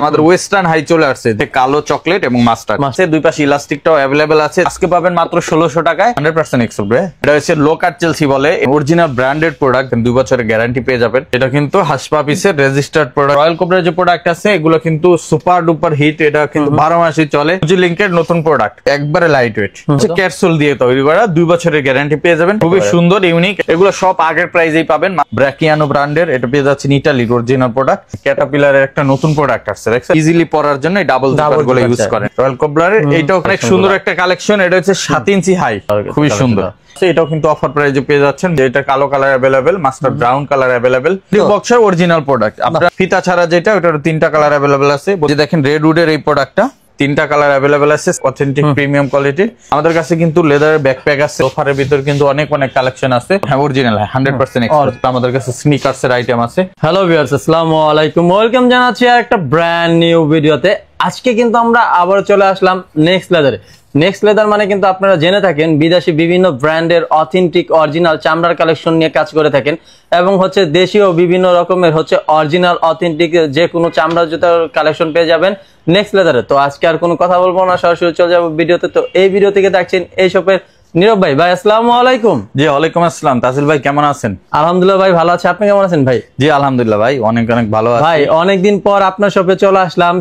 আমাদের western high চলে আসছে যে কালো চকলেট এবং মাস্টার্ড আছে, দুই পাশে ইলাস্টিকটাও अवेलेबल আছে। আজকে পাবেন মাত্র 1600 টাকায় 100% এক্সপোর্ট। এটা হচ্ছে লো কাট চেলসি বলে, অরিজিনাল ব্র্যান্ডেড প্রোডাক্ট, 2 বছরের গ্যারান্টি পেয়ে যাবেন। এটা কিন্তু হাসপা পিসের রেজিস্টার্ড প্রোডাক্ট। রয়্যাল কোবরার যে প্রোডাক্ট আছে এগুলো কিন্তু সুপার ডুপার হিট, এটা কিন্তু 12 মাসই চলে। ফুজি লিংকের নতুন প্রোডাক্ট, একবারে লাইট ওয়েট, ক্যাপসুল দিয়ে তৈরি করা, 2 বছরের গ্যারান্টি পেয়ে যাবেন। খুবই সুন্দর ইউনিক, এগুলো সব আগের প্রাইসেই পাবেন। ব্র্যাকিয়ানো ব্র্যান্ডের, এটা পেয়ে যাচ্ছেন ইতালির অরিজিনাল প্রোডাক্ট। ক্যাটারপিলারের একটা নতুন প্রোডাক্ট আসছে, দেখছেন ইজিলি পরার জন্য ডাবল জিপার গুলো ইউজ করেন। রয়্যাল কোবরার এইটাও অনেক সুন্দর একটা কালেকশন। এটা হচ্ছে 7 ইঞ্চি হাই, খুবই সুন্দর। এটাও কিন্তু অফার প্রাইসে পেয়ে যাচ্ছেন। যেটা কালো colour available, master brown colour available, বক্সের অরিজিনাল প্রোডাক্ট। আপনারা ফিতা ছাড়া যেটা, ওটার 3টা কালার अवेलेबल আছে। যে দেখেন রেড উডের এই প্রোডাক্টটা 3টা কালার अवेलेबल আছে, অথেন্টিক প্রিমিয়াম কোয়ালিটির। আমাদের কাছে কিন্তু লেদারের ব্যাকপ্যাক আছে, অফারের ভিতর কিন্তু অনেক কালেকশন আছে। হ্যাঁ, অরিজিনাল 100% এক্সপোর্ট। আমাদের কাছে স্নিকার্সের আইটেম আছে। হ্যালো ভিউয়ার্স, আসসালামু আলাইকুম, ওয়েলকাম জানাচ্ছি আর একটা ব্র্যান্ড নিউ ভিডিওতে। আজকে কিন্তু আমরা আবার চলে আসলাম নেক্সট লেদারে। নেক্সট লেদার মানে কিন্তু আপনারা জেনে থাকেন বিদেশি বিভিন্ন ব্র্যান্ডের অথেন্টিক অরিজিনাল চামড়ার কালেকশন নিয়ে কাজ করে থাকেন, এবং হচ্ছে দেশীয় বিভিন্ন রকমের হচ্ছে অরিজিনাল অথেন্টিক যে কোনো চামড়া জুতার কালেকশন পেয়ে যাবেন নেক্সট লেদারে। তো আজকে আর কোনো কথা বলবো না, সরাসরি চলে যাবো ভিডিওতে। তো এই ভিডিও থেকে দেখছেন এই শপের নীরব ভাই। ভাই আসসালামু আলাইকুম। জি ওয়ালাইকুম আসসালাম। তাসিল ভাই কেমন আছেন? আলহামদুলিল্লাহ ভাই, ভালো আছে। আপনি কেমন আছেন ভাই? জি আলহামদুলিল্লাহ ভাই, অনেক ভালো আছি ভাই। অনেকদিন পর আপনার শপে চলে আসলাম।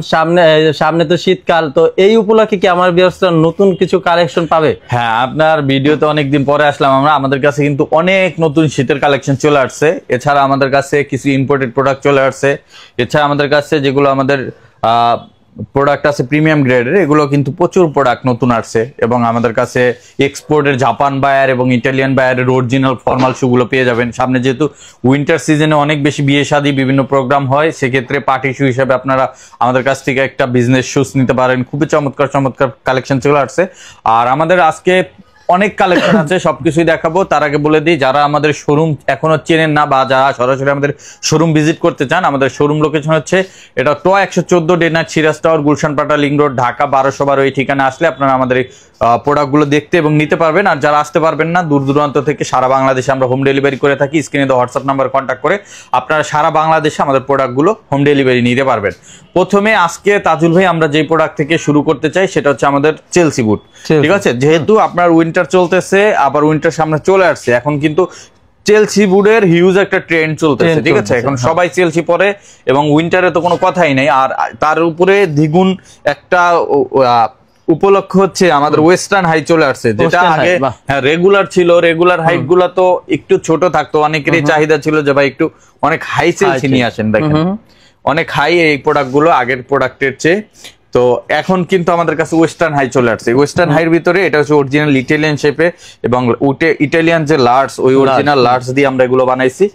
সামনে তো শীতকাল, তো এই উপলক্ষে কি আমার ব্যবস্থা নতুন কিছু কালেকশন পাবে? হ্যাঁ, আপনার ভিডিওতে অনেকদিন পরে আসলাম আমরা। আমাদের কাছে কিন্তু অনেক নতুন শীতের কালেকশন চলে আসছে। এছাড়া আমাদের কাছে কিছু ইম্পোর্টেড প্রোডাক্ট চলে আসছে। এছাড়া আমাদের কাছে যেগুলো আমাদের প্রোডাক্ট আছে প্রিমিয়াম গ্রেডের, এগুলো কিন্তু প্রচুর প্রোডাক্ট নতুন আসছে। এবং আমাদের কাছে এক্সপোর্টের জাপান বায়ার এবং ইটালিয়ান বায়ারের অরিজিনাল ফর্মাল শুগুলো পেয়ে যাবেন। সামনে যেহেতু উইন্টার সিজনে অনেক বেশি বিয়ে শাদী বিভিন্ন প্রোগ্রাম হয়, সেক্ষেত্রে পার্টি শু হিসেবে আপনারা আমাদের কাছ থেকে একটা বিজনেস শুজ নিতে পারেন। খুবই চমৎকার চমৎকার কালেকশন চলে আসছে। আর আমাদের আজকে অনেক কালেকশন আছে, সবকিছুই দেখাবো। তার আগে বলে দিই, যারা আমাদের শোরুম এখনো চেনেন না বা যারা সরাসরি আমাদের শোরুম ভিজিট করতে চান, আমাদের শোরুম লোকেশন হচ্ছে এটা 114 ডে নাইট সিরাজ টাওয়ার, গুলশানপাটা লিংক রোড, ঢাকা 1212। এই ঠিকানা আসলে আপনারা আমাদের এই প্রোডাক্টগুলো দেখতে এবং নিতে পারবেন। আর যারা আসতে পারবেন না, দূর দূরান্ত থেকে সারা বাংলাদেশে আমরা হোম ডেলিভারি করে থাকি। স্ক্রিনে দেওয়া হোয়াটসঅ্যাপ নাম্বার কন্ট্যাক্ট করে আপনারা সারা বাংলাদেশে আমাদের প্রোডাক্টগুলো হোম ডেলিভারি নিতে পারবেন। প্রথমে আজকে তাজুল ভাই আমরা যে প্রোডাক্ট থেকে শুরু করতে চাই সেটা হচ্ছে আমাদের চেলসি বুট। ঠিক আছে, যেহেতু আপনার উইন্টার চলতেছে, আবার উইন্টার সামনে চলে আসছে, এখন কিন্তু চেলসি বুটের হিউজ একটা ট্রেন্ড চলতেছে। ঠিক আছে, এখন সবাই চেলসি পরে এবং উইন্টারে তো কোনো কথাই নাই। আর তার উপরে দ্বিগুণ একটা উপলক্ষ হচ্ছে আমাদের ওয়েস্টার্ন হাই চলে আসছে, যেটা আগে রেগুলার ছিল। রেগুলার হাইট গুলা তো একটু ছোট থাকতো, অনেকেরই চাহিদা ছিল যে ভাই একটু অনেক হাই চেলসি নিয়ে আসেন। দেখেন অনেক হাই এই প্রোডাক্ট গুলো আগের প্রোডাক্টের চেয়ে। তো এখন কিন্তু আমাদের কাছে ওয়েস্টার্ন হাই চলে আসছে। ওয়েস্টার্ন হাইয়ের ভিতরে এটা হচ্ছে অরিজিনাল ইটালিয়ান শেপে, এবং ইটালিয়ান যে লার্স, ওই অরিজিনাল লার্স দিয়ে আমরা এগুলো বানাইছি।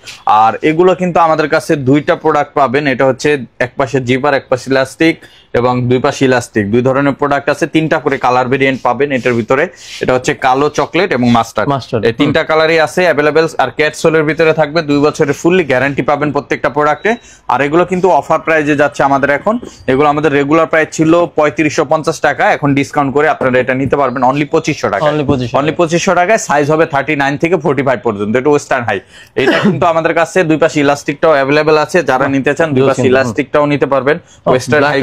আর এগুলো কিন্তু আমাদের কাছে 2টা প্রোডাক্ট পাবেন। এটা হচ্ছে এক পাশে জিপার, এক পাশে ইলাস্টিক, এবং 2 পাশে ইলাস্টিক। 2 ধরনের প্রোডাক্ট আছে, 3টা করে কালার ভেরিয়েন্ট পাবেন এটার ভিতরে। এটা হচ্ছে কালো চকলেট এবং মাস্টার্ড, এই 3টা কালারই আছে अवेलेबल। আর ক্যাটসোলের ভিতরে থাকবে 2 বছরের ফুললি গ্যারান্টি পাবেন প্রত্যেকটা প্রোডাক্টে। আর এগুলো কিন্তু অফার প্রাইসে যাচ্ছে আমাদের এখন। এগুলো আমাদের রেগুলার প্রাইস ছিল 3550 টাকা, এখন ডিসকাউন্ট করে আপনারা এটা নিতে পারবেন অনলি 2500 টাকা। অনলি 2500 টাকায় সাইজ হবে 39 থেকে 45 পর্যন্ত। এটা ওয়েস্টার্ন হাই। এটা কিন্তু আমাদের কাছে 2 পাশে ইলাস্টিকটাও अवेलेबल আছে, যারা নিতে চান 2 পাশে ইলাস্টিকটাও নিতে পারবেন। ওয়েস্টার্ন হাই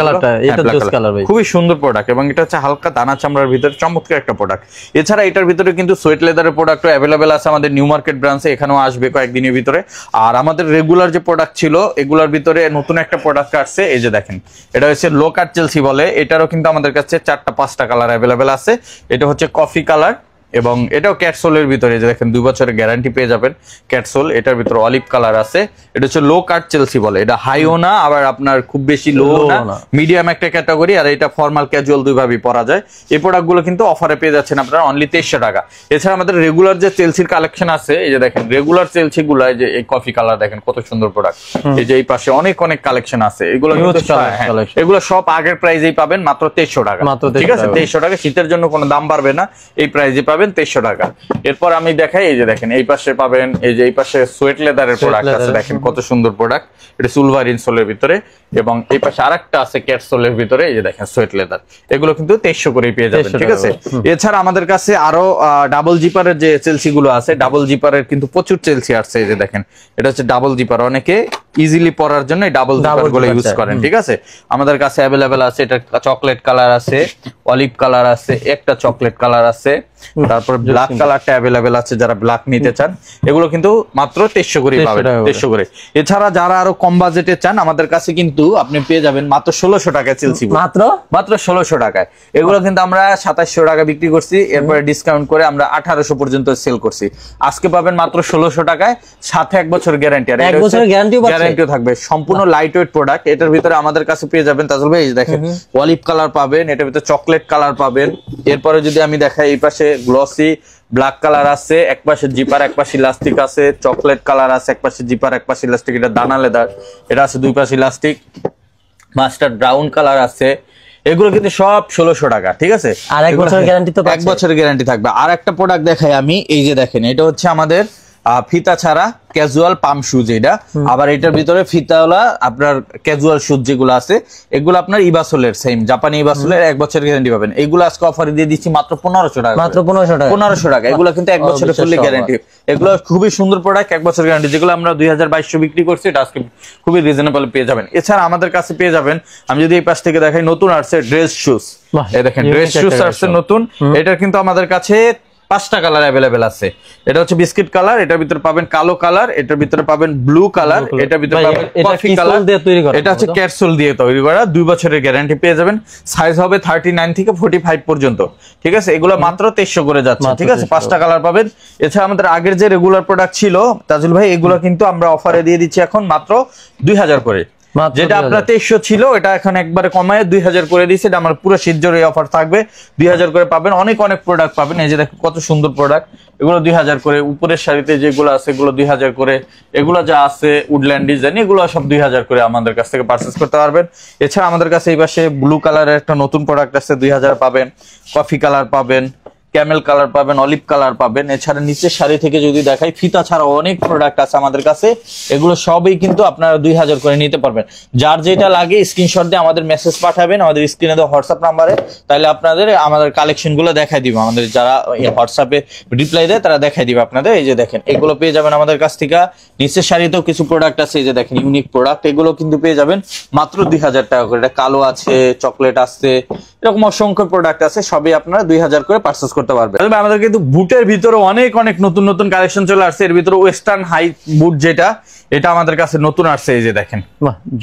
খুবই সুন্দর প্রোডাক্ট, এবং এটা হচ্ছে হালকা দানা চামড়ার ভিতরে চমৎকার একটা প্রোডাক্ট। এছাড়া এটার ভিতরে কিন্তু সোয়েট লেদারের প্রোডাক্টও अवेलेबल আছে আমাদের নিউ মার্কেট ব্রাঞ্চে, এখানেও আসবে কয়েকদিনের ভিতরে। আর আমাদের রেগুলার যে প্রোডাক্ট ছিল এগুলোর ভিতরে নতুন একটা প্রোডাক্ট আসছে, এই যে দেখেন, এটা হচ্ছে লো কাট চেলসি বলে। এটারও কিন্তু আমাদের কাছে 4টা-5টা কালার अवेलेबल আছে। এটা হচ্ছে কফি কালার, এবং এটাও ক্যাটসোলের ভিতরে, যে দেখেন 2 বছরের গ্যারান্টি পেয়ে যাবেন ক্যাটসোল। এটার ভিতরে অলিভ কালার আছে। এটা হচ্ছে লো কাট চেলসি বলে। এটা হাইও না, আবার আপনার খুব বেশি লো না, মিডিয়াম একটা ক্যাটাগরি। আর এটা ফর্মাল ক্যাজুয়াল দুইভাবেই পরা যায়। এই প্রোডাক্টগুলো কিন্তু অফারে পেয়ে যাচ্ছেন আপনারা অনলি 2300 টাকা। এছাড়া আমাদের রেগুলার যে চেলসির কালেকশন আছে, এই যে দেখেন রেগুলার চেলসি গুলো, যে এই কফি কালার দেখেন কত সুন্দর প্রোডাক্ট। এই যে এই পাশে অনেক কালেকশন আছে, এগুলো এগুলো সব আগের প্রাইসেই পাবেন মাত্র 2300 টাকা। ঠিক আছে, 2300 টাকা। শীতের জন্য কোনো দাম বাড়বে না, এই প্রাইসে পাবেন। যাবেন 2300 টাকা। এরপর আমি দেখাই, এই যে দেখেন এই পাশে পাবেন, এই যে এই পাশে সোয়েট লেদারের প্রোডাক্ট আছে, দেখেন কত সুন্দর প্রোডাক্ট, এটা সিলভার ইনসোলের ভিতরে, এবং এই পাশে আরেকটা আছে ক্যাট সোলের ভিতরে, এই যে দেখেন সোয়েট লেদার, এগুলো কিন্তু 2300 করেই পেয়ে যাবেন, ঠিক আছে। এছাড়া আমাদের কাছে আরো ডাবল জিপারের যে চেলসি গুলো আছে, ডাবল জিপারের কিন্তু প্রচুর চেলসি আসছে, এই যে দেখেন এটা হচ্ছে ডাবল জিপার, অনেকে ইজিলি পরার জন্য এই ডাবল জিপার গুলো ইউজ করেন, ঠিক আছে। আমাদের কাছে অ্যাভেলেবেল আছে, এটা চকলেট কালার আছে, অলিভ কালার আছে, একটা চকলেট কালার আছে, তারপর ব্ল্যাক কালারটা অ্যাভেলেবেল আছে, যারা ব্ল্যাক নিতে চান এগুলো কিন্তু মাত্র 2300 করে পাবেন, 2300 করে। এছাড়া যারা আরো কম বাজেটে চান, আমাদের কাছে কিন্তু আপনি পেয়ে যাবেন মাত্র 1600 টাকায় চেলসি, মাত্র 1600 টাকায়। এগুলো কিন্তু আমরা 2700 টাকা বিক্রি করছি, এরপরে ডিসকাউন্ট করে আমরা 1800 পর্যন্ত সেল করছি। আজকে পাবেন মাত্র 1600 টাকায়, সাথে 1 বছর গ্যারান্টি, আর 1 বছরের গ্যারান্টিও থাকবে, সম্পূর্ণ লাইট ওয়েট প্রোডাক্ট। এটার ভিতরে আমাদের কাছে পেয়ে যাবেন তাজুল ভাই, দেখেন অলিভ কালার পাবেন, এটার ভিতরে চকলেট কালার পাবেন। এরপরে যদি আমি দেখাই, এই পাশে গ্লসি ব্ল্যাক কালার আছে, এক পাশে জিপার এক পাশে ইলাস্টিক আছে, চকলেট কালার আছে, এক পাশে জিপার এক পাশে ইলাস্টিক, এটা দানা লেদার, এটা আছে দুই পাশে ইলাস্টিক, মাস্টার্ড ব্রাউন কালার আছে, এগুলো কিন্তু সব 1600 টাকা, ঠিক আছে। আর 1 বছরের গ্যারান্টি তো 1 বছরের গ্যারান্টি থাকবে। আর একটা প্রোডাক্ট দেখাই আমি, এই যে দেখেন এটা হচ্ছে আমাদের ফিতা ছাড়া ক্যাজুয়াল পাম শুজ, এটা আবার এটার ভিতরে ফিতাওয়ালা আপনার ক্যাজুয়াল শুজ যেগুলো আছে, এগুলো আপনার ইবাসোলের সেম জাপানি ইবাসোলের 1 বছরের গ্যারান্টি পাবেন। এগুলো আজকে অফারে দিয়ে দিচ্ছি মাত্র 1500 টাকা, মাত্র 1500 টাকা। এগুলো কিন্তু 1 বছরের ফুললি গ্যারান্টি, এগুলো খুবই সুন্দর প্রোডাক্ট, 1 বছর গ্যারান্টি, যেগুলো আমরা 2200 বিক্রি করছি, এটা আজকে খুবই রিজনেবল পেয়ে যাবেন। এছাড়া আমাদের কাছে পেয়ে যাবেন, আমি যদি এই পাশ থেকে দেখাই, নতুন আসছে ড্রেস শুজ, এই দেখেন ড্রেস শুজ আসছে নতুন, এটা কিন্তু আমাদের কাছে 5টা কালার অ্যাভেলেবেল আছে। এটা হচ্ছে বিস্কিট কালার, এটার ভিতরে পাবেন কালো কালার, এটার ভিতরে পাবেন ব্লু কালার, এটার ভিতরে পাবেন কফি কালার, এটা হচ্ছে ক্যাটসোল দিয়ে তৈরি করা, 2 বছরের গ্যারান্টি পেয়ে যাবেন। সাইজ হবে 39 থেকে 45 পর্যন্ত, ঠিক আছে। এগুলো মাত্র 2300 করে যাচ্ছে, ঠিক আছে। 5টা কালার পাবেন। এছাড়া আমাদের আগের যে রেগুলার প্রোডাক্ট ছিল তাজুল ভাই, এগুলো কিন্তু আমরা অফারে দিয়ে দিচ্ছি এখন মাত্র 2000 করে, যেটা আপনার 2300 ছিল, এটা এখন একবারে কমায় 2000 করে দিয়েছে। এটা আমার পুরো শীত জুড়ে অফার থাকবে, 2000 করে পাবেন। অনেক প্রোডাক্ট পাবেন, এই যে দেখেন কত সুন্দর প্রোডাক্ট, এগুলো 2000 করে। উপরের শাড়িতে যেগুলো আছে এগুলো 2000 করে, এগুলো যা আছে উডল্যান্ড ডিজাইন, এগুলো সব 2000 করে আমাদের কাছ থেকে পারচেজ করতে পারবেন। এছাড়া আমাদের কাছে এই পাশে ব্লু কালারের একটা নতুন প্রোডাক্ট আছে, 2000 পাবেন, কফি কালার পাবেন, ক্যামেল কালার পাবেন, অলিভ কালার পাবেন। এছাড়া নিচের শাড়ি থেকে যদি দেখাই, ফিতা ছাড়াও অনেক প্রোডাক্ট আছে আমাদের কাছে, এগুলো সবই কিন্তু আপনারা 2000 করে নিতে পারবেন। যার যেটা লাগে স্ক্রিনশট দিয়ে আমাদের মেসেজ পাঠাবেন আমাদের স্ক্রিনে দেওয়া হোয়াটসঅ্যাপ নাম্বারে, তাহলে আপনাদের আমাদের কালেকশন গুলো দেখাই দিব। আমাদের যারা হোয়াটসঅ্যাপে রিপ্লাই দেয় তারা দেখাই দিবে আপনাদের। এই যে দেখেন এগুলো পেয়ে যাবেন আমাদের কাছ থেকে। নিচের শাড়িতেও কিছু প্রোডাক্ট আছে, এই যে দেখেন ইউনিক প্রোডাক্ট, এগুলো কিন্তু পেয়ে যাবেন মাত্র 2000 টাকা করে। এটা কালো আছে, চকলেট আছে, এরকম অসংখ্য প্রোডাক্ট আছে, সবই আপনারা 2000 করে পারচেজ করতে পারবেন। আমাদের কিন্তু বুটের ভিতরে অনেক নতুন কালেকশন চলে আসছে। এর ভিতরে ওয়েস্টার্ন হাই বুট যেটা, এটা আমাদের কাছে নতুন আসছে, এই যে দেখেন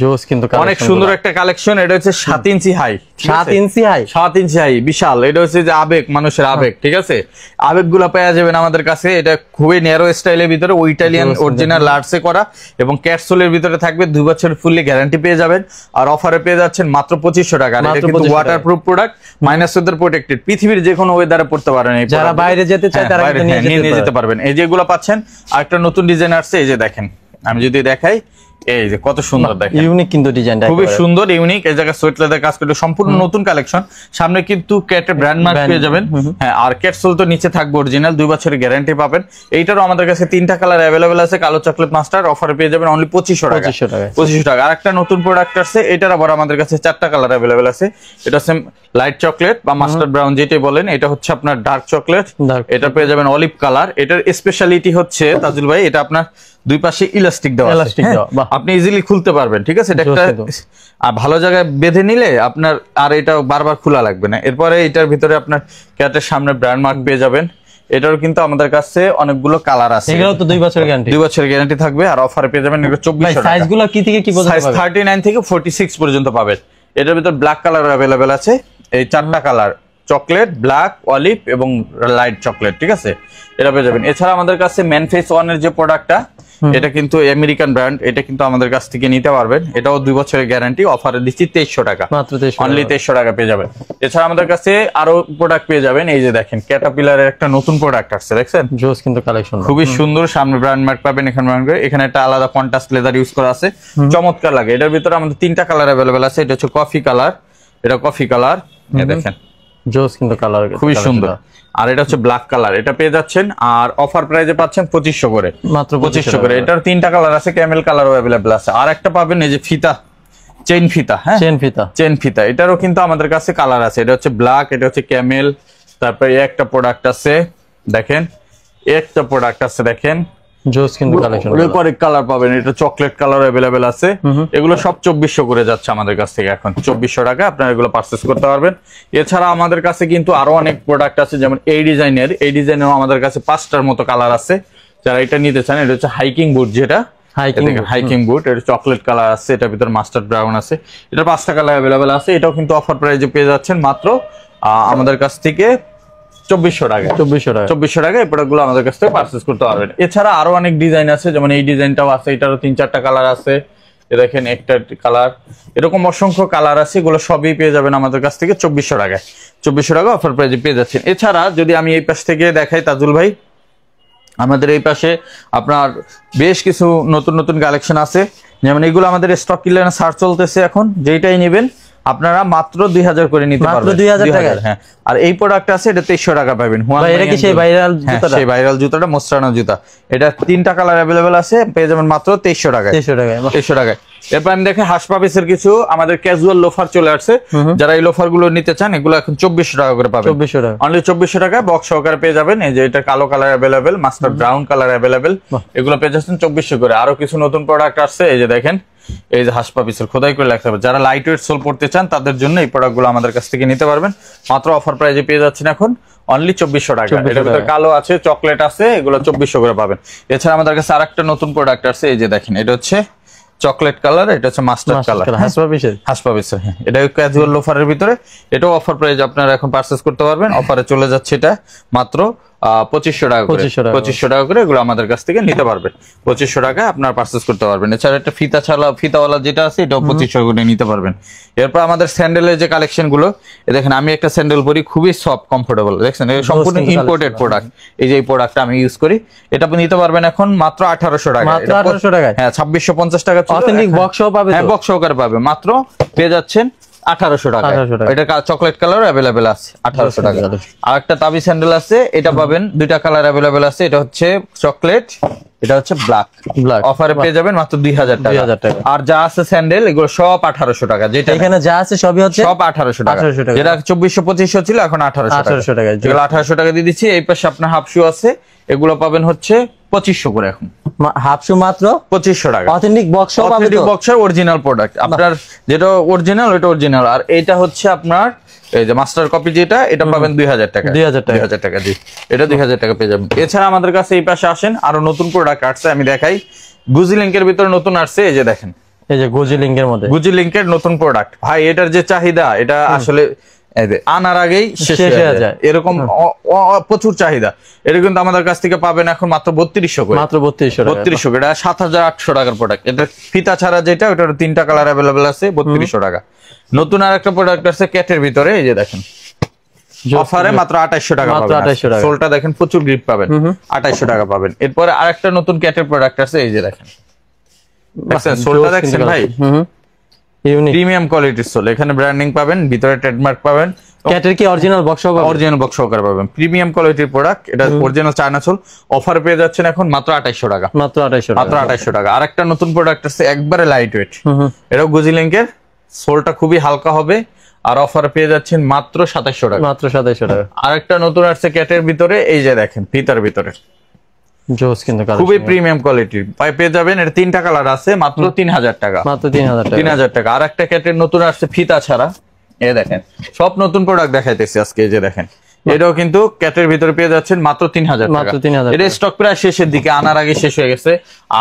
জোস, কিন্তু অনেক সুন্দর একটা কালেকশন। এটা হচ্ছে 7 ইঞ্চি হাই, 7 ইঞ্চি হাই বিশাল। এটা হচ্ছে যে আবেগ, মানুষের আবেগ, ঠিক আছে। আবেগ গুলা পেয়ে যাবেন আমাদের কাছে। এটা খুবই ন্যারো স্টাইলের ভিতরে, ইটালিয়ান অরিজিনাল লার্সে করা, এবং ক্যাটসোলের ভিতরে থাকবে, 2 বছরের ফুললি গ্যারান্টি পেয়ে যাবেন। আর অফারে পেয়ে যাচ্ছেন মাত্র 2500 টাকা। এটা কিন্তু waterproof product, minus weather protected, পৃথিবীর যে কোনো ওয়েদারে পড়তে পারেন। যারা বাইরে যেতে চায় তারা নিয়ে যেতে পারবেন। এই যেগুলো পাচ্ছেন। আর একটা নতুন ডিজাইন আসছে, এই যে দেখেন, আমি যদি দেখাই, এই যে কত সুন্দর, দেখেন ইউনিক, কিন্তু ডিজাইনটা খুবই সুন্দর, ইউনিক। এই জায়গায় সোয়েট লেদার কাজ করে সম্পূর্ণ নতুন কালেকশন। সামনে কিন্তু ক্যাটের ব্র্যান্ড মার্ক পেয়ে যাবেন। হ্যাঁ, আর ক্যাটসোল তো নিচে থাকবে অরিজিনাল, 2 বছরের গ্যারান্টি পাবেন। এইটারও আমাদের কাছে 3টা কালার অ্যাভেলেবেল আছে। কালো চকলেট মাস্টার অফারে পেয়ে যাবেন অনলি 2500 টাকা। 2500 টাকা। আর একটা নতুন প্রোডাক্ট আসছে, এটার আবার আমাদের কাছে 4টা কালার অ্যাভেলেবেল আছে। এটা সেম লাইট চকলেট বা মাস্টার্ড ব্রাউন যেটাই বলেন, এটা হচ্ছে আপনার ডার্ক চকলেট। এটা পেয়ে যাবেন অলিভ কালার। এটার স্পেশালিটি হচ্ছে তাজুল ভাই, এটা আপনার 2 পাশে ইলাস্টিক দেওয়া আছে, আপনি ইজিলি খুলতে পারবেন, ঠিক আছে। এটা একটা ভালো জায়গায় বেঁধে নিলে আপনার আর এটা বারবার খোলা লাগবে না। এরপরে এটার ভিতরে আপনার ক্যাটের সামনে ব্র্যান্ড মার্ক পেয়ে যাবেন। এটারও কিন্তু আমাদের কাছে অনেকগুলো কালার আছে। এগুলো তো 2 বছরের গ্যারান্টি, 2 বছরের গ্যারান্টি থাকবে। আর অফারে পেয়ে যাবেন 2400 টাকা। সাইজগুলো কি থেকে কি পর্যন্ত পাবেন? সাইজ 39 থেকে 46 পর্যন্ত পাবেন। এটার ভিতর ব্ল্যাক কালার अवेलेबल আছে। এই 4টা কালার, চকলেট, ব্ল্যাক, অলিভ এবং লাইট চকলেট, ঠিক আছে, এটা পেয়ে যাবেন। এছাড়া আমাদের কাছে ম্যান ফেস 1 এর যে প্রোডাক্টটা, এটা কিন্তু আমেরিকান ব্র্যান্ড, এটা কিন্তু আমাদের কাছ থেকে নিতে পারবেন। এটাও 2 বছরের গ্যারান্টি, অফারে দিচ্ছি 2300 টাকা, মাত্র 2300, অনলি 2300 টাকা পেয়ে যাবেন। এছাড়া আমাদের কাছে আরো প্রোডাক্ট পেয়ে যাবেন। এই যে দেখেন ক্যাটারপিলারের একটা নতুন প্রোডাক্ট আসছে, দেখছেন জোস কিন্তু কালেকশন, খুবই সুন্দর। সামনে ব্র্যান্ড মার্ক পাবেন, এখানে একটা আলাদা কন্ট্রাস্ট লেদার ইউজ করা আছে, চমৎকার লাগে। এটার ভিতরে আমাদের 3টা কালার अवेलेबल আছে। এটা হচ্ছে কফি কালার, এটা কফি কালার, এই দেখেন জোস কিন্তু কালার খুবই সুন্দর। আর এটা হচ্ছে ব্ল্যাক কালার, এটা পেয়ে যাচ্ছেন আর অফার প্রাইসে পাচ্ছেন 2500 করে, মাত্র 2500 করে। এটার 3টা কালার আছে, ক্যামেল কালারও अवेलेबल আছে। আর একটা পাবেন এই যে ফিতা, চেইন ফিতা, হ্যাঁ চেইন ফিতা, এটারও কিন্তু আমাদের কাছে কালার আছে। এটা হচ্ছে ব্ল্যাক, এটা হচ্ছে ক্যামেল, তারপরে একটা প্রোডাক্ট আছে দেখেন, একটা প্রোডাক্ট আছে দেখেন জোস কিন্তু কালেকশন। এরপরে কালার পাবেন, এটা চকলেট কালার अवेलेबल আছে। এগুলো সব 2400 করে যাচ্ছে আমাদের কাছ থেকে এখন, 2400 টাকা আপনারা এগুলো পারচেজ করতে পারবেন। এছাড়া আমাদের কাছে কিন্তু আরো অনেক প্রোডাক্ট আছে, যেমন এই ডিজাইনেরও আমাদের কাছে 5টার মতো কালার আছে। যারা এটা নিতে চান, এটা হচ্ছে হাইকিং বুট, যেটা হাইকিং বুট, এটা চকলেট কালার আছে, এটার ভিতর মাস্টার্ড ব্রাউন আছে, এটা 5টা কালার अवेलेबल আছে। এটাও কিন্তু অফার প্রাইসে পেয়ে যাচ্ছেন মাত্র আমাদের কাছ থেকে 2400 টাকা। 2400 টাকা এই প্রোডাক্টগুলো আমাদের কাছ থেকে পারচেজ করতে পারবেন। এছাড়া আরো অনেক ডিজাইন আছে, যেমন এই ডিজাইনটাও আছে, এটারও 3-4টা কালার আছে। দেখেন একটা কালার, এরকম অসংখ্য কালার আছে, এগুলো সবই পেয়ে যাবেন আমাদের কাছ থেকে 2400 টাকায়। 2400 টাকা অফার প্রাইসে পেয়ে যাচ্ছেন। এছাড়া যদি আমি এই পাশ থেকে দেখাই তাজুল ভাই, আমাদের এই পাশে আপনার বেশ কিছু নতুন নতুন কালেকশন আছে। যেমন এগুলো আমাদের স্টক ক্লিয়ারেন্স সার্চ চলতেছে এখন, যেটাই নেবেন আপনারা মাত্র 2000 করে নিতে পারবেন, মাত্র 2000 টাকা। হ্যাঁ, আর এই প্রোডাক্ট আছে, এটা 2300 টাকা পাবেন। এটা কি সেই ভাইরাল জুতাটা? সেই ভাইরাল জুতাটা, মোস্টানো জুতা। এটা 3টা কালার अवेलेबल আছে, পেয়ে যাবেন মাত্র 2300 টাকায়। 2300 টাকায়। এরপর আমি দেখে হাসপাবিসের কিছু আমাদের ক্যাজুয়াল লোফার চলে আসছে। যারা এই লোফার গুলো নিতে চান, এগুলো এখন 2400 টাকা করে পাবেন। 2400 টাকা, অনলি 2400 টাকা বক্স সহকারে পেয়ে যাবেন। এই যে এটা কালো colour available, master brown colour available, এগুলো পেয়ে যাচ্ছেন 2400 করে। আরো কিছু নতুন প্রোডাক্ট আসছে, এই যে দেখেন, এই যে হাসপাবিসের খোদাই করে লেখা হবে। যারা লাইট ওয়েট সোল পড়তে চান, তাদের জন্য এই প্রোডাক্টগুলো আমাদের কাছ থেকে নিতে পারবেন। মাত্র অফার প্রাইসে পেয়ে যাচ্ছেন এখন অনলি 2400 টাকা। এটার ভিতরে কালো আছে, চকলেট আছে, এগুলো 2400 করে পাবেন। এছাড়া আমাদের কাছে আরেকটা নতুন প্রোডাক্ট আছে, এই যে দেখেন, এটা হচ্ছে চকলেট কালার, এটা হচ্ছে মাস্টার্ড কালার, হাসপাবিসের। হ্যাঁ, এটা ক্যাজুয়াল লোফারের ভিতরে, এটাও অফার প্রাইস আপনারা এখন পারচেজ করতে পারবেন। অফারে চলে যাচ্ছে এটা মাত্র 2500 টাকা করে। 2500 টাকা করে এগুলো আমাদের কাছ থেকে নিতে পারবেন। 2500 টাকা আপনারা পারচেজ করতে পারবেন। এছাড়া একটা ফিতাওয়ালা যেটা আছে, এটাও 2500 করে নিতে পারবেন। এরপর আমাদের স্যান্ডেলের যে কালেকশন গুলো, দেখেন আমি একটা স্যান্ডেল পরি, খুবই সফট কমফোর্টেবল, দেখছেন, এটা সম্পূর্ণ ইম্পোর্টেড প্রোডাক্ট। এই যে এই প্রোডাক্টটা আমি ইউজ করি, এটা আপনি নিতে পারবেন এখন মাত্র 1800 টাকা। মাত্র 1800 টাকায়? হ্যাঁ, 2650 টাকা অথেন্টিক বক্স সহ পাবেন। হ্যাঁ, বক্স সহকারে পাবে, মাত্র পেয়ে যাচ্ছেন 1800 টাকা। এটা চকলেট কালার अवेलेबल আছে 1800 টাকা। আর একটা তাবি স্যান্ডেল আছে, এটা পাবেন 2টা কালার अवेलेबल আছে, এটা হচ্ছে চকলেট, এটা হচ্ছে ব্ল্যাক। অফারে পেয়ে যাবেন মাত্র 2000 টাকা। আর যা আছে স্যান্ডেল, এগুলো সব 1800 টাকা। যেটা এখানে যা আছে সবই হচ্ছে সব 1800 টাকা। যেটা 2400-2500 ছিল, এখন 1800 টাকা। যেগুলো 1800 টাকা দিয়ে দিচ্ছি। এই পাশে আপনার হাফ শু আছে, এগুলো পাবেন হচ্ছে 2500 করে এখন। হাফ শু মাত্র 2500 টাকা। অথেন্টিক বক্স সহ পাবেন, অথেন্টিক বক্সের অরিজিনাল প্রোডাক্ট। আপনার যেটা অরিজিনাল, ওটা অরিজিনাল। আর এটা হচ্ছে আপনার এই যে মাস্টার কপি, যেটা এটা পাবেন 2000 টাকা। 2000 টাকা জি, এটা 2000 টাকা পেয়ে যাবেন। এছাড়া আমাদের কাছে এই পাশে আসেন, আরো নতুন প্রোডাক্ট আসছে, আমি দেখাই। গুজি লিংকের ভিতরে নতুন আসছে, এই যে দেখেন, এই যে গুজি লিংকের মধ্যে, গুজি লিংকের নতুন প্রোডাক্ট। ভাই, এটার যে চাহিদা, এটা আসলে আনার আগেই শেষ হয়ে যায়, এরকম প্রচুর চাহিদা। এটা কিন্তু আমাদের কাছ থেকে পাবেন এখন মাত্র 3200 করে। মাত্র 3200 করে। এটা 7800 টাকার প্রোডাক্ট। এটা ফিতা ছাড়া যেটা, ওটার 3টা কালার अवेलेबल আছে, 3200 টাকা। নতুন আরেকটা প্রোডাক্ট আছে ক্যাটের ভিতরে, এই যে দেখেন, অফারে মাত্র 2800 টাকা পাবেন। সোলটা দেখেন, প্রচুর গ্রিপ পাবেন, 2800 টাকা পাবেন। এরপরে আরেকটা নতুন ক্যাটের প্রোডাক্ট আছে, এই যে দেখেন, দেখছেন সোলটা, দেখছেন ভাই, প্রিমিয়াম কোয়ালিটির সোল। এখানে ব্র্যান্ডিং পাবেন, ভিতরে ট্রেডমার্ক পাবেন। ক্যাটের কি অরিজিনাল বক্স সহ? অরিজিনাল বক্স সহকারে পাবেন, প্রিমিয়াম কোয়ালিটির প্রোডাক্ট। এটা অরিজিনাল চায়না সোল। অফার পেয়ে যাচ্ছেন এখন মাত্র 2800 টাকা। মাত্র 2800 টাকা। আরেকটা নতুন প্রোডাক্ট আছে, একবারে লাইট ওয়েট, এটাও গুজি লিংকের, সোলটা খুবই হালকা হবে। আর অফার পেয়ে যাচ্ছেন মাত্র 2700 টাকা। মাত্র 2700 টাকা। আরেকটা নতুন আসছে ক্যাটের ভিতরে, এই যে দেখেন, ফিতার ভিতরে, জোস কিন্তু খুবই প্রিমিয়াম কোয়ালিটির পেয়ে যাবেন। এটা 3টা কালার আছে, মাত্র 3000 টাকা। মাত্র 3000 টাকা। আর একটা ক্যাটের নতুন আসছে ফিতা ছাড়া, এই দেখেন, সব নতুন প্রোডাক্ট দেখাইতেছি আজকে। এই যে দেখেন, এটাও কিন্তু ক্যাটের ভিতরে পেয়ে যাচ্ছেন মাত্র 3000 টাকা। এটা স্টক প্রায় শেষের দিকে, আনার আগে শেষ হয়ে গেছে।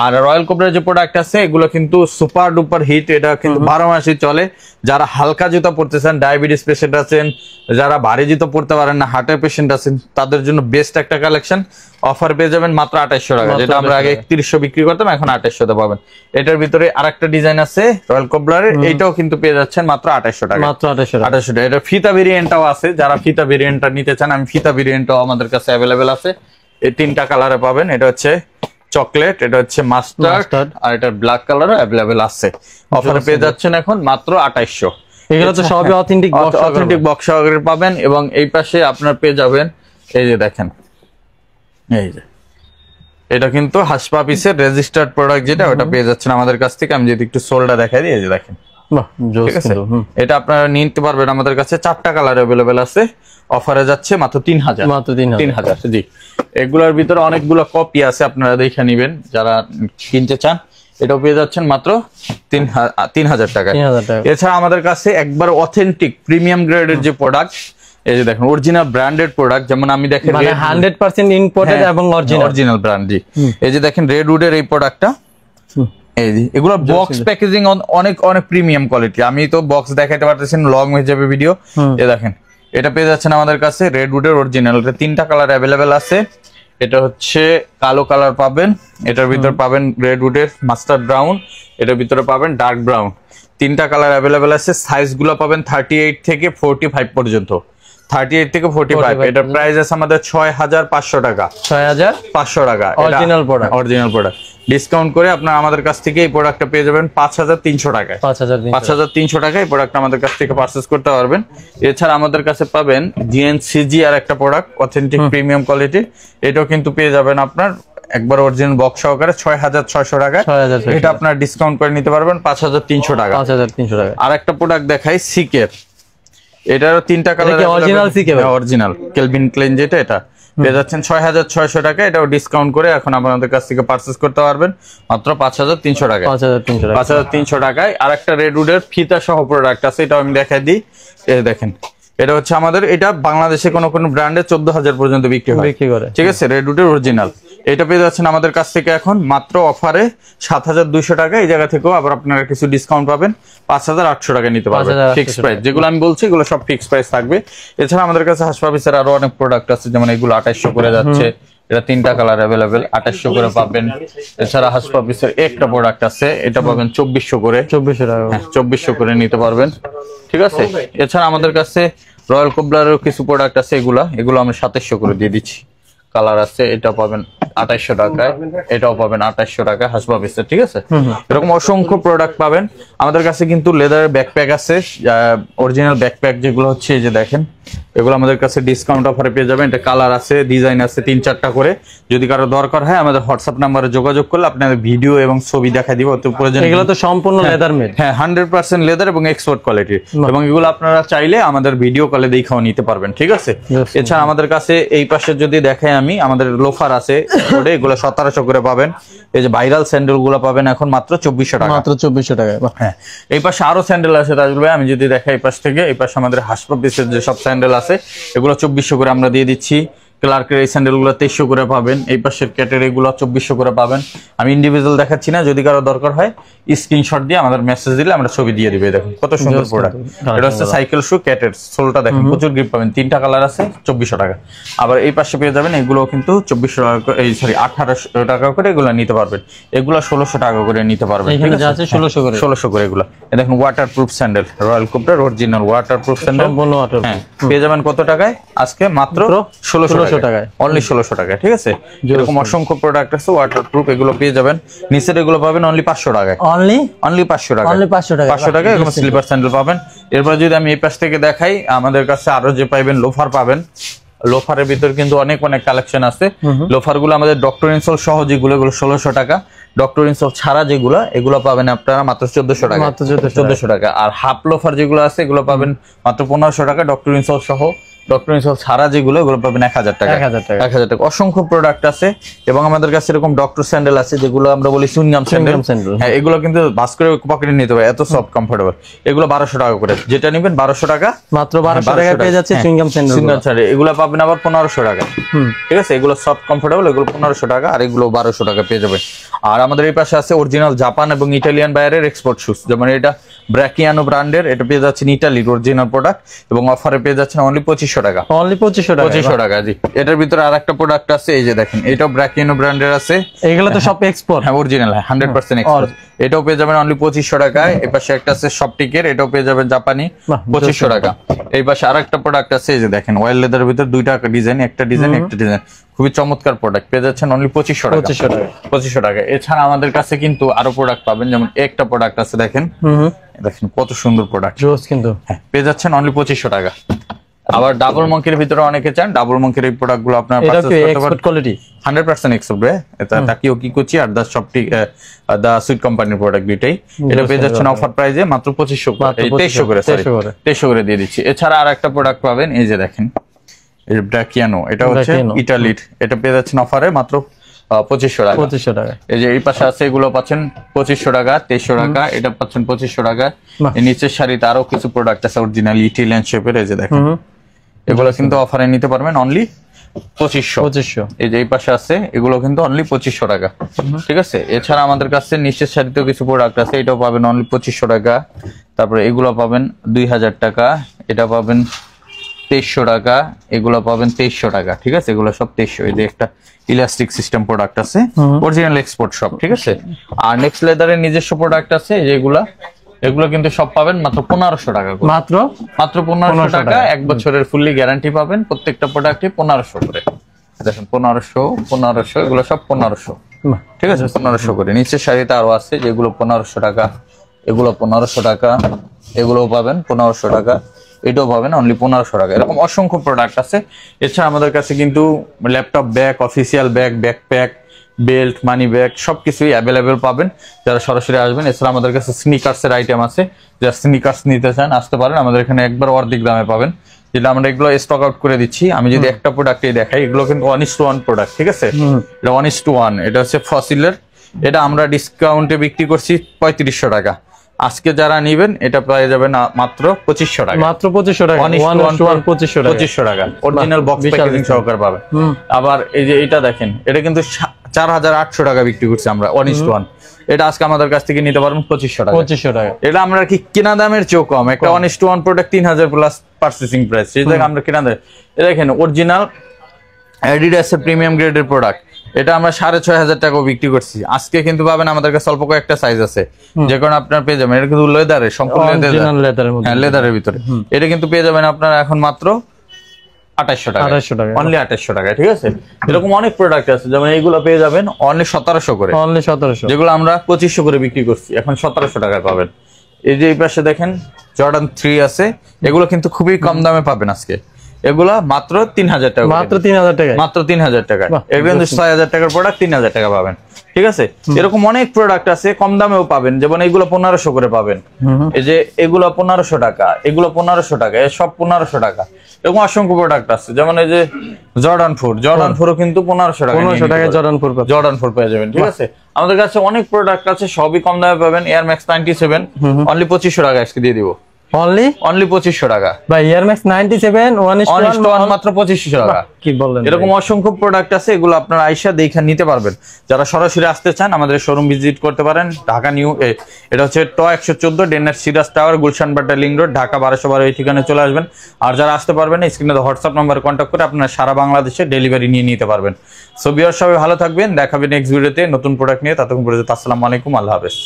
আর রয়্যাল কোবরার যে প্রোডাক্ট আছে, এগুলো কিন্তু সুপার ডুপার হিট, এটা কিন্তু 12 মাসই চলে। যারা হালকা জুতা পড়তে চান, ডায়াবেটিস পেশেন্ট আছেন, যারা ভারী জুতা পড়তে পারেন না, হার্টের পেশেন্ট আছেন, তাদের জন্য বেস্ট একটা কালেকশন। অফার পেয়ে যাবেন মাত্র 2800 টাকা। যেটা আমরা আগে 3100 বিক্রি করতাম, এখন 2800 তে পাবেন। এটার ভিতরে আরেকটা ডিজাইন আছে রয়্যাল কোবরারের, এইটাও কিন্তু পেয়ে যাচ্ছেন মাত্র 2800 টাকা। মাত্র 2800 টাকা। এটা ফিতা ভেরিয়েন্টটাও আছে, যারা ফিতা ভেরিয়েন্টটা নিতে চান, আমি ফিতা ভেরিয়েন্টটাও আমাদের কাছে अवेलेबल আছে। এই 3টা কালারে পাবেন। এটা হচ্ছে চকলেট, এটা হচ্ছে মাস্টার্ড, আর এটা ব্ল্যাক কালারও अवेलेबल আছে। অফারে পেয়ে যাচ্ছেন এখন মাত্র 2800। এগুলো তো সবই অথেন্টিক বক্স সহকারে পাবেন। এবং এই পাশে আপনার পেয়ে যাবেন এই যে দেখেন, এই যে এটা কিন্তু হাসপা পিসের রেজিস্টার্ড প্রোডাক্ট, যেটা ওটা পেয়ে যাচ্ছেন আমাদের কাছ থেকে। আমি যদি একটু সোলটা দেখাই দিই, এই যে দেখেন, ঠিক আছে, এটা আপনারা নিতে পারবেন আমাদের কাছে। 4টা কালার অ্যাভেলেবেল আছে, অফারে যাচ্ছে মাত্র 3000, মাত্র 3000। জি। এগুলোর ভিতরে অনেকগুলো কপি আছে, আপনারা দেখে নেবেন যারা কিনতে চান। এটাও পেয়ে যাচ্ছেন মাত্র 3000 টাকায়। এছাড়া আমাদের কাছে একবার অথেন্টিক প্রিমিয়াম গ্রেডের যে প্রোডাক্ট, এই যে দেখেন অরিজিনাল ব্র্যান্ডেড প্রোডাক্ট, যেমন আমি দেখেন 100% ইম্পোর্টেড এবং অরিজিনাল ব্র্যান্ড। জি, এই যে দেখেন রেডউডের এই প্রোডাক্টটা, এই যে এগুলো বক্স প্যাকেজিং অনেক অনেক প্রিমিয়াম কোয়ালিটি। আমি তো বক্স দেখাইতে পারতেছি না, লং হয়ে যাবে ভিডিও। এই দেখেন এটা পেয়ে যাচ্ছেন আমাদের কাছে রেডউডের অরিজিনাল। এটা 3টা কালার অ্যাভেলেবেল আছে। এটা হচ্ছে কালো কালার পাবেন, এটার ভিতর পাবেন রেডউডের মাস্টার্ড ব্রাউন, এটার ভিতরে পাবেন ডার্ক ব্রাউন। 3টা কালার অ্যাভেলেবেল আছে। সাইজগুলো পাবেন 38 থেকে 45 পর্যন্ত। 38 থেকে 45। এটার প্রাইস আছে আমাদের 6500 টাকা। 6500 টাকা অরিজিনাল প্রোডাক্ট। ডিসকাউন্ট করে আপনারা আমাদের কাছ থেকে এই প্রোডাক্টটা পেয়ে যাবেন 5300 টাকায়। 5300 টাকায় প্রোডাক্ট আমাদের কাছ থেকে পারচেজ করতে পারবেন। এছাড়া আমাদের কাছে পাবেন জিএনসিজি আর একটা প্রোডাক্ট, অথেন্টিক প্রিমিয়াম কোয়ালিটি। এটাও কিন্তু পেয়ে যাবেন আপনার একবার অরিজিনাল বক্স সহকারে 6600 টাকায়। এটা আপনার ডিসকাউন্ট করে নিতে পারবেন 5300 টাকা। আর একটা প্রোডাক্ট দেখাই সিকের, এটারও 3টা কালার অরিজিনাল কেলভিন ক্লেন, যেটা এটা পেয়ে যাচ্ছেন 6600 টাকা। এটাও ডিসকাউন্ট করে এখন আপনাদের কাছ থেকে পারচেজ করতে পারবেন মাত্র 5300 টাকায়। 5300 টাকায়। আর একটা রেডউডের ফিতা সহ প্রোডাক্ট আছে, এটাও আমি দেখাই দিই। এই দেখেন, এটা হচ্ছে আমাদের, এটা বাংলাদেশে কোনো ব্র্যান্ডে 14000 পর্যন্ত বিক্রি করে, ঠিক আছে, রেডউডের অরিজিনাল। এটা পেয়ে যাচ্ছেন আমাদের কাছ থেকে এখন মাত্র অফারে 7200 টাকা। এই জায়গা থেকেও আবার আপনারা কিছু ডিসকাউন্ট পাবেন, 5800 টাকা নিতে পারবেন। ফিক্সড প্রাইস, যেগুলো আমি বলছি এগুলো সব ফিক্সড প্রাইস থাকবে। এছাড়া আমাদের কাছে হাসপা পিসের আরো অনেক প্রোডাক্ট আছে, যেমন এগুলো 2800 করে যাচ্ছে। এটা 3টা কালার অ্যাভেলেবেল, 2800 করে পাবেন। এছাড়া হাসপা পিসের একটা প্রোডাক্ট আছে, এটা পাবেন 2400 করে। 2400 টাকা, 2400 করে নিতে পারবেন, ঠিক আছে। এছাড়া আমাদের কাছে রয়্যাল কোবলারের কিছু প্রোডাক্ট আছে, এগুলো আমি 2700 করে দিয়ে দিচ্ছি। কালার আছে, এটা পাবেন 2800 টাকায়, এটাও পাবেন 2800 টাকায় হাসপা পিসের, ঠিক আছে। এরকম অসংখ্য প্রোডাক্ট পাবেন আমাদের কাছে। কিন্তু লেদারের ব্যাকপ্যাক আছে, অরিজিনাল ব্যাকপ্যাক যেগুলো হচ্ছে, এই যে দেখেন, এগুলো আমাদের কাছে ডিসকাউন্ট অফারে পেয়ে যাবেন। এটা কালার আছে, ডিজাইন আছে 3-4টা করে। যদি কারো দরকার হয় আমাদের হোয়াটসঅ্যাপ নাম্বারে যোগাযোগ করলে আপনাদের ভিডিও এবং ছবি দেখা দিব। এগুলো তো সম্পূর্ণ লেদার মেড, হ্যাঁ 100% লেদার এবং এক্সপোর্ট কোয়ালিটির। এবং এগুলো আপনারা চাইলে আমাদের ভিডিও কলে দেখাও নিতে পারবেন, ঠিক আছে। এছাড়া আমাদের কাছে এই পাশে যদি দেখাই আমি, আমাদের লোফার আছে, এগুলো 1700 করে পাবেন। এই যে ভাইরাল স্যান্ডেল গুলো পাবেন এখন মাত্র 2400 টাকা। মাত্র 2400 টাকা। হ্যাঁ, এই পাশে আরো স্যান্ডেল আছে তাজুল ভাই, আমি যদি দেখাই এই পাশ থেকে, এই পাশে আমাদের হাসপা পিসের যে সব স্যান্ডেল আছে এগুলো 2400 করে আমরা দিয়ে দিচ্ছি। ক্লার্কের এই স্যান্ডেল গুলো 2300 করে পাবেন। এই পাশের ক্যাটের এগুলো 2400 করে পাবেন। আমি ইন্ডিভিজুয়াল দেখাচ্ছি না, যদি কারো দরকার হয় স্ক্রিনশট দিয়ে আমাদের মেসেজ দিলে আমরা ছবি দিয়ে দিবে। দেখুন কত সুন্দর প্রোডাক্ট। এটা হচ্ছে সাইকেল শু ক্যাটের, সোলটা দেখেন প্রচুর গ্রিপ পাবেন। 3টা কালার আছে, 2400 টাকা। আবার এই পাশে পেয়ে যাবেন এগুলো কিন্তু 2400 টাকা, এই সরি 1800 টাকা করে এগুলো নিতে পারবেন। এগুলো 1600 টাকা করে নিতে পারবেন, ঠিক আছে। 1600 করে এগুলো। দেখুন ওয়াটারপ্রুফ স্যান্ডেল, রয়্যাল কোবরার অরিজিনাল ওয়াটারপ্রুফ স্যান্ডেল হ্যাঁ পেয়ে যাবেন কত টাকায়? আজকে মাত্র 1600 টাকায়, অনলি 1600 টাকায়, ঠিক আছে। এরকম অসংখ্য প্রোডাক্ট আছে ওয়াটারপ্রুফ, এগুলো পেয়ে যাবেন। নিচের এগুলো পাবেন অনলি 500 টাকায়, অনলি 500 টাকা, 500 টাকা এরকম স্লিপার স্যান্ডেল পাবেন। এরপর যদি আমি এই পাশ থেকে দেখাই, আমাদের কাছে আরো যে পাইবেন লোফার পাবেন। লোফারের ভিতর কিন্তু অনেক অনেক কালেকশন আছে। লোফার গুলো আমাদের ডক্টর ইনসোল সহ যেগুলো, এগুলো 1600 টাকা। ডক্টর ইনসোল ছাড়া যেগুলো, এগুলো পাবেন আপনারা মাত্র 1400 টাকা, 1400 টাকা। আর হাফ লোফার যেগুলো আছে এগুলো পাবেন মাত্র 1500 টাকা ডক্টর ইনসোল সহ। ডক্টর ইনসোল ছাড়া যেগুলো, এগুলো পাবেন 1000 টাকা, 1000 টাকা। অসংখ্য প্রোডাক্ট আছে। এবং আমাদের কাছে এরকম ডক্টর স্যান্ডেল আছে যেগুলো আমরা বলি চুইংগাম স্যান্ডেল। হ্যাঁ, এগুলো কিন্তু ভাস করে পকেটে নিতে হবে, এত সফট কমফোর্টেবল। এগুলো 1200 টাকা করে, যেটা নেবেন 1200 টাকা, মাত্র 1200 টাকা পেয়ে যাচ্ছে চুইংগাম স্যান্ডেল। এগুলো পাবেন আবার 1500 টাকা, ঠিক আছে। এগুলো সফট কমফোর্টেবল, এগুলো 1500 টাকা, আর এগুলো 1200 টাকা পেয়ে যাবে। আর আমাদের এই পাশে আছে অরিজিনাল জাপান এবং ইটালিয়ান বাইরের এক্সপোর্ট শুজ, যেমন এটা ব্র্যাকিয়ানো ব্র্যান্ডের, এটা পেয়ে যাচ্ছেন ইটালির অরিজিনাল প্রোডাক্ট এবং অফারে পেয়ে যাচ্ছেন অনলি 2500 টাকা, অনলি 2500 টাকা। জি, এটার ভিতরে আরেকটা প্রোডাক্ট আছে, এই যে দেখেন, এটাও ব্র্যাকিয়ানো ব্র্যান্ডের আছে। এগুলো তো সব এক্সপোর্ট, হ্যাঁ অরিজিনাল, 100% এক্সপোর্ট। এটাও পেয়ে যাবেন অনলি 2500 টাকায়। এই পাশে একটা আছে সফটিকের, এটাও পেয়ে যাবেন জাপানি, 2500 টাকা। এই পাশে আরেকটা প্রোডাক্ট আছে, এই যে দেখেন, ওয়েল লেদারের ভিতর দুইটা ডিজাইন, একটা ডিজাইন একটা ডিজাইন, খুবই চমৎকার প্রোডাক্ট পেয়ে যাচ্ছেন অনলি 2500 টাকা। 2500 টাকা। এছাড়া আমাদের কাছে কিন্তু আরো প্রোডাক্ট পাবেন, যেমন একটা প্রোডাক্ট আছে দেখেন, দেখেন কত সুন্দর প্রোডাক্ট কিন্তু, হ্যাঁ পেয়ে যাচ্ছেন অনলি 2500 টাকা। আবার ডাবল মঙ্কির ভিতরে অনেকে চান, ডাবল মঙ্কির এই প্রোডাক্ট গুলো আপনারা পারচেজ করতে পারেন, কোয়ালিটি 100% এক্সপোর্ট রে। এটা তাকিও কি কুচি আর দা শপটি দা সুইট কোম্পানির প্রোডাক্ট দুইটাই। এটা পেয়ে যাচ্ছেন অফার প্রাইসে মাত্র 2300 করে, 2300 করে দিয়ে দিচ্ছি। এছাড়া আর একটা প্রোডাক্ট পাবেন, এই যে দেখেন, এই ব্র্যাকিয়ানো, এটা হচ্ছে ইটালির, এটা পেয়ে যাচ্ছেন অফারে মাত্র 2500 টাকা। 2500 টাকা। এই যে এই পাশে আছে, এগুলো পাচ্ছেন 2500 টাকা, 2300 টাকা, এটা পাচ্ছেন 2500 টাকা। এই নিচের শাড়িতে আরো কিছু প্রোডাক্ট আছে অরিজিনাল ইটালিয়ান শেপের, এই যে দেখেন, এগুলো কিন্তু অফারে নিতে পারবেন অনলি 2500। এই যে এই পাশে আছে, এগুলো কিন্তু অনলি 2500 টাকা, ঠিক আছে। এছাড়া আমাদের কাছে নিচের শাড়িতেও কিছু প্রোডাক্ট আছে, এটাও পাবেন অনলি 2500 টাকা। তারপরে এগুলো পাবেন 2000 টাকা, এটা পাবেন 2300 টাকা, এগুলো পাবেন 2300 টাকা, ঠিক আছে। এগুলো সব 2300। এই যে একটা ইলাস্টিক সিস্টেম প্রোডাক্ট আছে, অরিজিনাল এক্সপোর্ট সব, ঠিক আছে। আর নেক্সট লেদারের নিজস্ব প্রোডাক্ট আছে, যেগুলা এগুলো কিন্তু সব পাবেন মাত্র 1500 টাকা করে, মাত্র 1500 টাকা। 1 বছরের ফুললি গ্যারান্টি পাবেন প্রত্যেকটা প্রোডাক্টে 1500 করে। দেখেন 1500 এগুলো সব 1500, ঠিক আছে, 1500 করে। নিচের শাড়িতে আরো আছে যেগুলো 1500 টাকা, এগুলো 1500 টাকা, এগুলোও পাবেন 1500 টাকা, এটাও পাবেন অনলি 1500 টাকা। এরকম অসংখ্য প্রোডাক্ট আছে। এছাড়া আমাদের কাছে কিন্তু laptop bag, official bag, backpack, belt, money bag সবকিছুই অ্যাভেলেবেল পাবেন যারা সরাসরি আসবেন। এছাড়া আমাদের কাছে স্নিকার্সের আইটেম আছে, যারা স্নিকার্স নিতে চান আসতে পারেন, আমাদের এখানে একবার অর্ধেক দামে পাবেন, যেটা আমরা এগুলো স্টক আউট করে দিচ্ছি। আমি যদি একটা প্রোডাক্টই দেখাই, এগুলো কিন্তু 1:1 প্রোডাক্ট, ঠিক আছে। এটা 1:1, এটা হচ্ছে ফসিলের, এটা আমরা ডিসকাউন্টে বিক্রি করছি 3500 টাকা। আজকে যারা নিবেন এটা পেয়ে যাবেন মাত্র 2500 টাকা, মাত্র 2500 টাকা, 2500 টাকা অরিজিনাল বক্স প্যাকেজিং সহকারে পাবেন। আবার এই যে এটা দেখেন, এটা কিন্তু 4800 টাকা বিক্রি করছি আমরা 1:1। এটা আজকে আমাদের কাছ থেকে নিতে পারবেন 2500 টাকা। 2500 টাকা। এটা আমরা কি কেনা দামের চেয়েও কম, একটা 1:1 প্রোডাক্ট 3000 প্লাস পারচেসিং প্রাইস, সেই জায়গায় আমরা কেনা দাম। এটা দেখেন অরিজিনাল অ্যাডিডাসের প্রিমিয়াম গ্রেডের প্রোডাক্ট, এটা আমরা 6500 টাকা বিক্রি করছি। আজকে কিন্তু পাবেন আমাদের কাছে অল্প কয়েকটা সাইজ আছে, যে কারণে আপনারা পেয়ে যাবেন। এটা কিন্তু লেদারের, সম্পূর্ণ লেদারের ভিতরে। এটা কিন্তু পেয়ে যাবেন আপনারা এখন মাত্র 2800 টাকা, অনলি 2800 টাকা, ঠিক আছে। এরকম অনেক প্রোডাক্ট আছে, যেমন এইগুলো পেয়ে যাবেন অনলি 1700 করে, অনলি 1700, যেগুলো আমরা 2500 করে বিক্রি করছি, এখন 1700 টাকায় পাবেন। এই যে এই পাশে দেখেন জর্ডান 3 আছে, এগুলো কিন্তু খুবই কম দামে পাবেন আজকে। এগুলা মাত্র 3000 টাকা, মাত্র 3000 টাকা, মাত্র 3000 টাকা। এগুলো কিন্তু 6000 টাকার প্রোডাক্ট 3000 টাকা পাবেন, ঠিক আছে। এরকম অনেক প্রোডাক্ট আছে কম দামেও পাবেন, যেমন এগুলো 1500 করে পাবেন। এই যে এগুলো 1500 টাকা, এগুলো 1500 টাকা, সব 1500 টাকা। এরকম অসংখ্য প্রোডাক্ট আছে, যেমন এই যে জর্ডান 4ও কিন্তু 1500 টাকা, 1500 টাকায় জর্ডান 4 পেয়ে যাবেন, ঠিক আছে। আমাদের কাছে অনেক প্রোডাক্ট আছে, সবই কম দামে পাবেন। এয়ার ম্যাক্স 97 অনলি 2500 টাকা আজকে দিয়ে দিব, অনলি 2500 টাকা ভাই। এয়ার ম্যাক্স 97 1:1 মাত্র 2500 টাকা, কি বলেন। এরকম অসংখ্য প্রোডাক্ট আছে, এগুলো আপনারা আইসা দেখে নিতে পারবেন। যারা সরাসরি আসতে চান আমাদের শোরুম ভিজিট করতে পারেন, ঢাকা নিউ, এটা হচ্ছে ট 114 ডেনার সিরাজ টাওয়ার, গুলশান বাটা লিং রোড, ঢাকা 1212 এই ঠিকানায় চলে আসবেন। আর যারা আসতে পারবেন না, স্ক্রিনে হোয়াটসঅ্যাপ নাম্বারে কন্ট্যাক্ট করে আপনারা সারা বাংলাদেশে ডেলিভারি নিয়ে নিতে পারবেন। সো ভিউয়ার্স সবাই ভালো থাকবেন, দেখাবেন নেক্সট ভিডিওতে নতুন প্রোডাক্ট নিয়ে। ততক্ষণ পর্যন্ত আসসালামু আলাইকুম, আল্লাহ হাফেজ।